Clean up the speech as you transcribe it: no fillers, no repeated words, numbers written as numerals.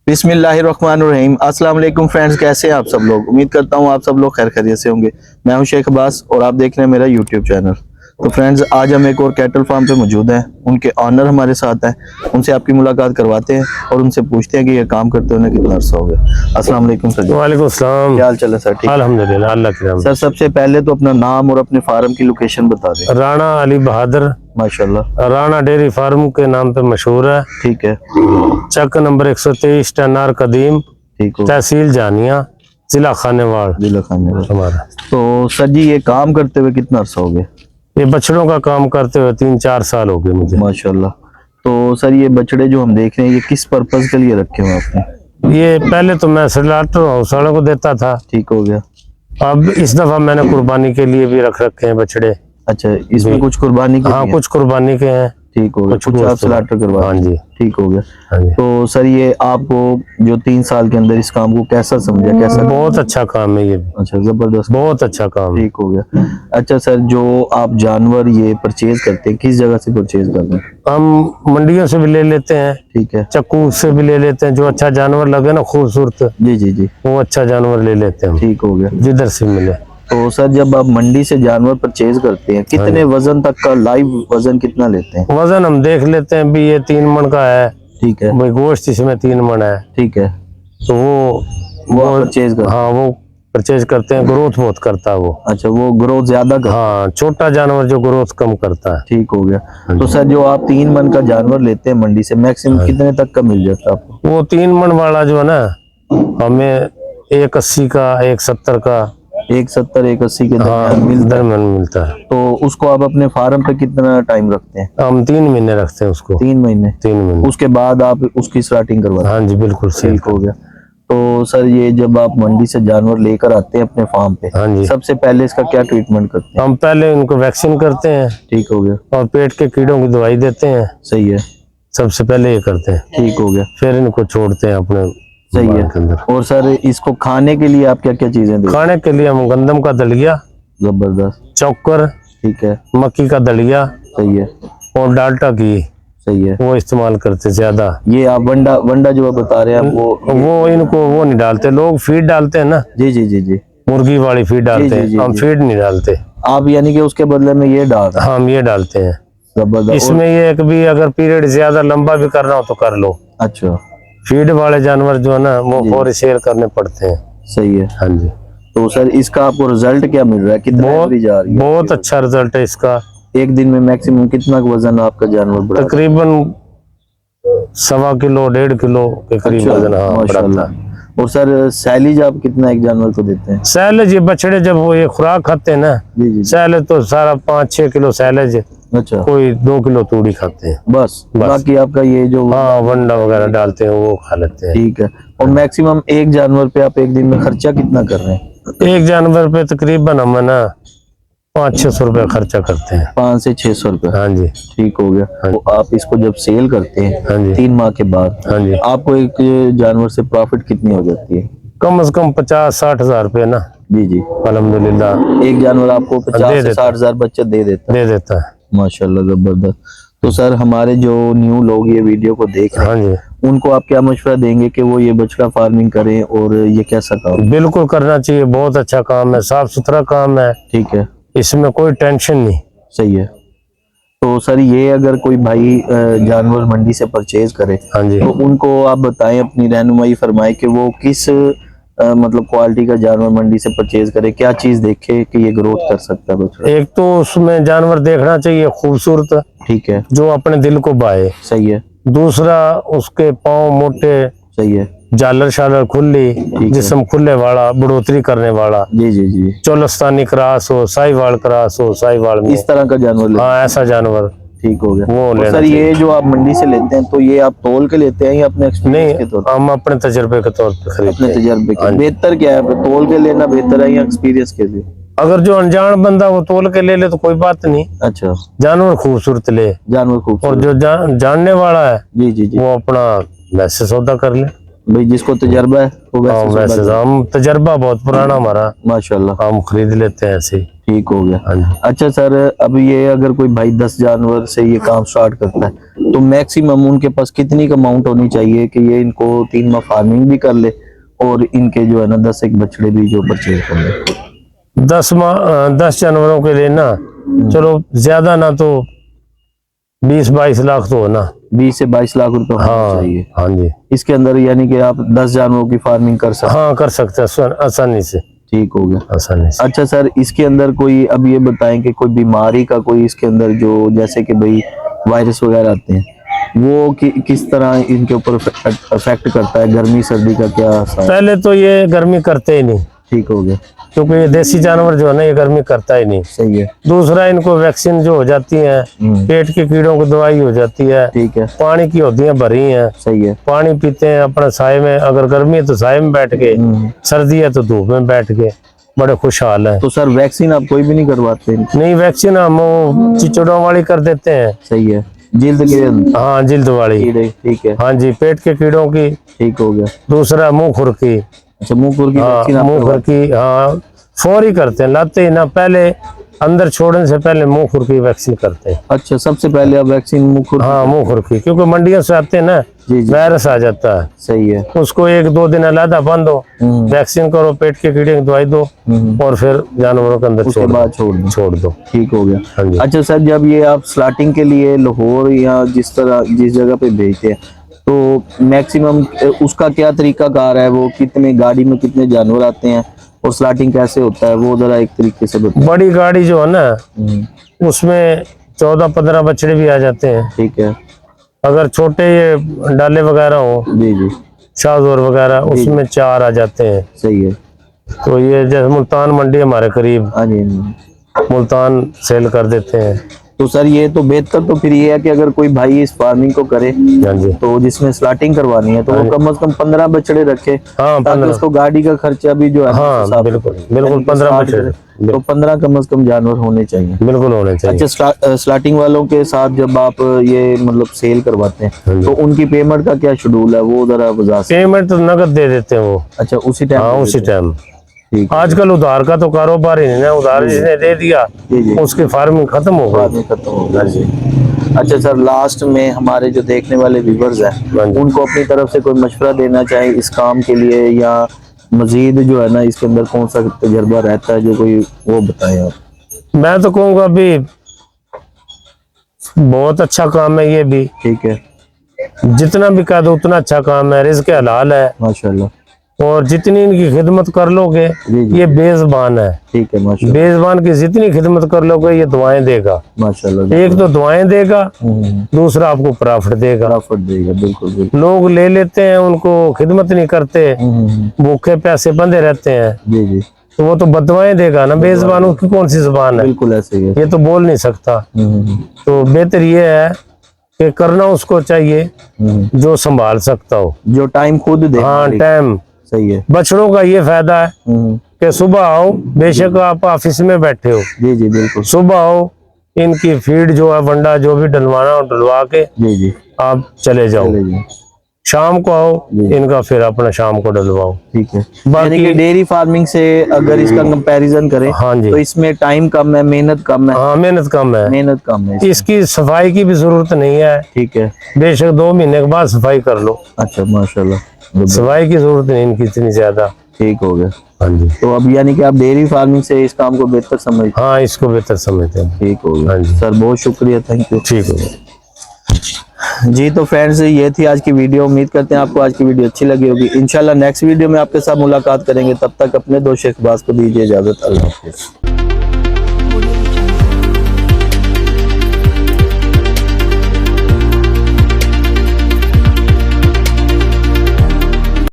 बिस्मिल्लाहिर्रहमानिर्रहीम। अस्सलाम वालेकुम फ्रेंड्स, कैसे हैं आप सब लोग। उम्मीद करता हूँ आप सब लोग खैर खैरियत से होंगे। मैं हूं शेख अब्बास और आप देख रहे हैं मेरा यूट्यूब चैनल। तो फ्रेंड्स, आज हम एक और कैटल फार्म पे मौजूद हैं। उनके ऑनर हमारे साथ हैं, उनसे आपकी मुलाकात करवाते हैं और उनसे पूछते हैं कि ये काम करते हुए कितना अर्सा हो गया। अस्सलाम वालेकुम सर। वालेकुम सलाम। क्या हाल चाल है सर? ठीक, अल्हम्दुलिल्लाह, अल्लाह की रहमत। सर सबसे पहले तो अपना नाम और अपने फार्म की लोकेशन बता दें। राणा अली बहादुर, माशाल्लाह। राणा डेयरी फार्म के नाम पे मशहूर है। ठीक है, चक नंबर 123, टनार कदीम, ठीक हो। तहसील जानिया, जिला खानेवाड़ जिला खाने हमारा। तो सर जी, ये काम करते हुए कितना अर्सा हो गया? ये बछड़ों का काम करते हुए 3-4 साल हो गए मुझे। माशाल्लाह। तो सर, ये बछड़े जो हम देख रहे हैं, ये किस पर्पज के लिए रखे हुए आपने? ये पहले तो मैं स्लाटर हाउस को देता था, ठीक हो गया। अब इस दफा मैंने कुर्बानी के लिए भी रख रखे हैं बछड़े। अच्छा, इसमें कुछ कुर्बानी के हाँ, लिए? कुछ कुर्बानी के हैं। ठीक हो गया, कुछ आप स्लाटर करवा। हाँ जी, ठीक हो गया। हाँ जी। तो सर, ये आपको जो 3 साल के अंदर इस काम को कैसा समझा, कैसा? बहुत अच्छा काम है ये। अच्छा, जबरदस्त, बहुत अच्छा काम है। ठीक हो गया। अच्छा सर, जो आप जानवर ये परचेज करते हैं, किस जगह से परचेज करते हैं? हम मंडियों से भी ले लेते हैं, ठीक है, चक्कू से भी ले लेते हैं। जो अच्छा जानवर लगे ना, खूबसूरत, जी जी जी, वो अच्छा जानवर ले लेते हैं, ठीक हो गया। जिधर से मिले। तो सर, जब आप मंडी से जानवर परचेज करते हैं, कितने वजन तक का, लाइव वजन कितना लेते हैं? वजन हम देख लेते हैं भी, ये 3 मन का है। ठीक है, भाई गोश्त इसमें 3 मन है, ठीक है। तो वो परचेज कर। हाँ, वो परचेज करते हैं। ग्रोथ बहुत करता है वो। अच्छा, वो ग्रोथ ज्यादा कर। हाँ, छोटा जानवर जो ग्रोथ कम करता है। ठीक हो गया। तो सर, जो आप 3 मन का जानवर लेते हैं मंडी से, मैक्सिमम कितने तक का मिल जाता है आपको? वो 3 मन वाला जो है ना, हमें 180 का, 170 का, 170 180 के हाँ, दरमियान मिलता है। तो उसको आप अपने फार्म पे कितना टाइम रखते हैं? हम 3 महीने रखते हैं उसको। 3 महीने। 3 महीने। उसके बाद आप उसकी स्टार्टिंग करवाते हैं? हाँ जी, बिल्कुल सही। ठीक हो गया। तो सर, ये जब आप मंडी से जानवर लेकर आते हैं अपने फार्म पे, हाँ जी, सबसे पहले इसका क्या ट्रीटमेंट करते हैं? हम पहले उनको वैक्सीन करते हैं। ठीक हो गया। और पेट के कीड़ों की दवाई देते हैं। सही है, सबसे पहले ये करते हैं। ठीक हो गया। फिर इनको छोड़ते हैं अपने सही बाड़ है। के अंदर। और सर, इसको खाने के लिए आप क्या क्या चीजें देते हैं? खाने के लिए हम गंदम का दलिया, जबरदस्त, चौकर, ठीक है, मक्की का दलिया सही है, और डाल्टा घी, सही है। वो इस्तेमाल करते ज्यादा। ये आप वंडा वंडा जो आप बता रहे हैं, आप वो इनको वो नहीं डालते। लोग फीड डालते हैं ना, जी जी जी जी, मुर्गी वाली फीड डालते हैं, हम फीड नहीं डालते। आप यानी कि उसके बदले में ये डाल रहे हैं? हम ये डालते हैं। जबरदस्त। इसमें ये एक भी अगर पीरियड ज्यादा लंबा भी करना हो तो कर लो। अच्छा, फीड वाले जानवर जो है ना, वो फौरी शेयर करने पड़ते हैं। सही है। हाँ जी। तो सर, इसका आपको रिजल्ट क्या मिल रहा है? कितना एवरेज आ रही है? बहुत अच्छा रिजल्ट है इसका। एक दिन में मैक्सिमम कितना वजन आपका जानवर बढ़ा? तकरीबन 1.25 किलो 1.5 किलो के करीब वजन। हाँ, माशाल्लाह। और सर, सैलीज आप कितना एक जानवर को देते हैं? सैलेज ये बछड़े जब वो ये खुराक खाते हैं ना, जी जी, सैलेज तो सारा 5-6 किलो सैलेज, अच्छा, कोई 2 किलो तूड़ी खाते हैं बस। बाकी आपका ये जो, हाँ, वंडा वगैरह डालते हैं वो खा लेते हैं। ठीक है। और मैक्सिमम एक जानवर पे आप एक दिन में खर्चा कितना कर रहे हैं? एक जानवर पे तकरीबन हम ना 500-600 रुपया खर्चा करते हैं। 500 से 600 रुपए। हाँ जी, ठीक हो गया। तो आप इसको जब सेल करते हैं, हाँ जी, 3 माह के बाद, हाँ जी, आपको एक जानवर से प्रॉफिट कितनी हो जाती है? कम से कम 50-60 हजार रुपये ना। जी जी, अल्हम्दुलिल्लाह एक जानवर आपको 50 से 60 हजार बचत दे देता है। माशाल्लाह, जबरदस्त। तो सर, हमारे जो न्यू लोग ये वीडियो को देख रहे हैं, हाँ जी, उनको आप क्या मशवरा देंगे कि वो ये बछड़ा फार्मिंग करें और ये कैसा काम? बिल्कुल करना चाहिए। बहुत अच्छा काम है, साफ सुथरा काम है, ठीक है, इसमें कोई टेंशन नहीं। सही है। तो सर, ये अगर कोई भाई जानवर मंडी से परचेज करे, हाँ जी, तो उनको आप बताएं, अपनी रहनुमाई फरमाएं कि वो किस मतलब क्वालिटी का जानवर मंडी से परचेज करे, क्या चीज देखे कि ये ग्रोथ कर सकता है बछड़ा? एक तो उसमें जानवर देखना चाहिए खूबसूरत, ठीक है, जो अपने दिल को भाए। सही है, दूसरा, उसके पाँव मोटे, सही है, झालर शालर खुली, जिस्म खुले वाला, बढ़ोतरी करने वाला, जी जी जी, चोलस्तानी क्रास हो, साहिवाल क्रास हो, साहिवाल में इस तरह का जानवर हाँ, ऐसा जानवर। ठीक हो गया। वो तो लेना सर, ये जो आप मंडी से लेते हैं, तो ये आप तोल के लेते हैं या अपने एक्सपीरियंस के तौर नहीं, हम अपने तजर्बे के तौर पे खरीदते अपने हैं। तजर्बे के? बेहतर क्या है, तोल के लेना बेहतर है या एक्सपीरियंस के लिए? अगर जो अनजान बंदा वो तोल के ले ले तो कोई बात नहीं, अच्छा, जानवर खूबसूरत ले। जानवर खूबसूरत। और जो जानने वाला है, जी जी जी, वो अपना वैसे सौदा कर ले। भाई जिसको तजर्बा है वो हाँ, वैसे वैसे हम तजर्बा बहुत पुराना हमारा, माशाल्लाह। हम खरीद लेते हैं ऐसे ही। ठीक हो गया। हाँ जी। अच्छा सर, अब ये अगर कोई भाई 10 जानवर से ये काम स्टार्ट करता है तो मैक्सिमम उनके पास कितनी अमाउंट होनी चाहिए कि ये इनको 3 माह फार्मिंग भी कर ले और इनके जो है ना 10 एक बछड़े भी जो परचेज कर ले? 10 जानवरों के लिए ना, चलो ज्यादा ना तो 20-22 लाख तो हो ना। 20 से 22 लाख रुपए होना हाँ चाहिए हाँ जी। इसके अंदर, यानी कि आप 10 जानवरों की फार्मिंग कर सकते हाँ कर सकते हैं आसानी से, ठीक हो गया। आसानी से। अच्छा सर, इसके अंदर कोई, अब ये बताएं कि कोई बीमारी का कोई इसके अंदर जो, जैसे कि भाई वायरस वगैरह आते हैं, वो किस तरह इनके ऊपर अफेक्ट करता है? गर्मी सर्दी का क्या असर? पहले तो ये गर्मी करते ही नहीं, ठीक हो गया। क्योंकि ये देसी जानवर जो है ना ये गर्मी करता ही नहीं। सही है। दूसरा, इनको वैक्सीन जो हो जाती है, पेट के कीड़ों की दवाई हो जाती है, ठीक है। पानी की होती है भरी है, सही है। पानी पीते हैं अपना साए में, अगर गर्मी है तो साए में बैठ के, सर्दी है तो धूप में बैठ के, बड़े खुशहाल है। तो सर वैक्सीन आप कोई भी नहीं करवाते? नहीं, वैक्सीन हम वो चिचड़ों वाली कर देते हैं। सही है। जिल्द के हाँ, जिल्द वाली। कीड़े, ठीक है। हाँ जी, पेट के कीड़ों की। ठीक हो गया। दूसरा, मुंह खुर की। अच्छा, मुंह खुर की हाँ, वैक्सीन आप मुंह खुर की, हाँ फौरी करते हैं, लाते ही ना, पहले अंदर छोड़ने से पहले मुंह खुर की वैक्सीन करते हैं। अच्छा, सबसे पहले आप वैक्सीन मुंह खुर? हाँ, मुंह खुर की, क्योंकि मंडियों से आते हैं ना, जी जी, वायरस आ जाता है। सही है। उसको 1-2 दिन अलग बांधो, वैक्सीन करो, पेट के कीड़े की दवाई दो और फिर जानवरों के अंदर उसके बाद छोड़ दो। ठीक हो गया। हाँ जी। अच्छा सर, जब ये आप स्लाटिंग के लिए लाहौर या जिस जगह पे भेजते हैं तो मैक्सिमम उसका क्या तरीका कार है? वो कितने गाड़ी में कितने जानवर आते हैं और स्लाटिंग कैसे होता है, वो जरा एक तरीके से बताओ। बड़ी गाड़ी जो है ना, उसमें 14-15 बछड़े भी आ जाते हैं। ठीक है। अगर छोटे ये डाले वगैरह हो, जी जी, शाहजोर वगैरह, उसमें 4 आ जाते हैं। सही है। तो ये जैसे मुल्तान मंडी हमारे करीब, हाँ जी। मुल्तान सेल कर देते हैं। तो सर ये तो बेहतर तो फिर ये है कि अगर कोई भाई इस फार्मिंग को करे हाँ जी, तो जिसमें स्लाटिंग करवानी है तो वो कम से कम 15 बछड़े रखे, हाँ, ताकि 15। उसको गाड़ी का खर्चा भी जो है हाँ, बिल्कुल बिल्कुल, 15 बछड़े तो 15 कम से कम जानवर होने चाहिए। बिल्कुल होने चाहिए। अच्छा, स्लाटिंग वालों के साथ जब आप ये मतलब सेल करवाते हैं तो उनकी पेमेंट का क्या शेड्यूल है, वो जरा बता सकते? पेमेंट तो नगद दे देते हैं वो। अच्छा, उसी टाइम? हाँ, उसी टाइम। ठीक। आजकल उधार का तो कारोबार ही नहीं है, उधार जिसने दे दिया उसकी फार्मिंग खत्म हो गई। खत्म हो गया। अच्छा सर, लास्ट में हमारे जो देखने वाले व्यूअर्स हैं उनको अपनी तरफ से कोई मशवरा देना चाहे इस काम के लिए, या मजीद जो है ना इसके अंदर कौन सा तजर्बा रहता है जो कोई वो बताएं आप? मैं तो कहूँगा अभी बहुत अच्छा काम है ये भी। ठीक है। जितना भी कह दो उतना अच्छा काम है, रिज़्क़ हलाल है माशाल्लाह। और जितनी इनकी खिदमत कर लोगे ये बेज़बान है। ठीक है, माशाल्लाह। बेज़बान की जितनी खिदमत कर लोगे ये दुआएं देगा। माशाल्लाह। एक तो दुआएं देगा, दूसरा आपको प्रॉफिट देगा। प्रॉफिट देगा, बिल्कुल बिल्कुल। लोग ले लेते हैं, उनको खिदमत नहीं करते, भूखे प्यासे बंधे रहते हैं, जी जी, तो वो तो बददुआएं देगा ना। बेज़बान की कौन सी जुबान है? बिल्कुल ऐसे ही है। ये तो बोल नहीं सकता। तो बेहतर ये है कि करना उसको चाहिए जो संभाल सकता हो, जो टाइम खुद दे। हाँ, टाइम। सही है। बछड़ों का ये फायदा है कि सुबह आओ, बेशक आप ऑफिस में बैठे हो, जी जी, बिल्कुल। सुबह आओ, इनकी फीड जो है, वंडा जो भी डलवाना हो डलवा के जी जी आप चले जाओ। शाम को आओ, इनका फिर अपना शाम को डलवाओ। ठीक है। बाकी डेयरी फार्मिंग से अगर इसका कंपैरिजन करें, हाँ जी, तो इसमें टाइम कम है, मेहनत कम है। हाँ, मेहनत कम है, मेहनत कम है। इसकी सफाई की भी जरूरत नहीं है। ठीक है। बेशक 2 महीने के बाद सफाई कर लो। अच्छा, माशाल्लाह, सफाई की जरूरत नहीं इनकी इतनी ज्यादा। ठीक हो गया। हाँ जी। तो अब यानी कि आप डेयरी फार्मिंग से इस काम को बेहतर समझते? हाँ, इसको बेहतर समझते हैं। ठीक हो गया। हाँ जी सर, बहुत शुक्रिया, थैंक यू। ठीक हो गया जी। तो फ्रेंड्स, ये थी आज की वीडियो। उम्मीद करते हैं आपको आज की वीडियो अच्छी लगी होगी। इंशाल्लाह नेक्स्ट वीडियो में आपके साथ मुलाकात करेंगे। तब तक अपने दोस्त इकबास को दीजिए इजाजत। अल्लाह हाफिज़।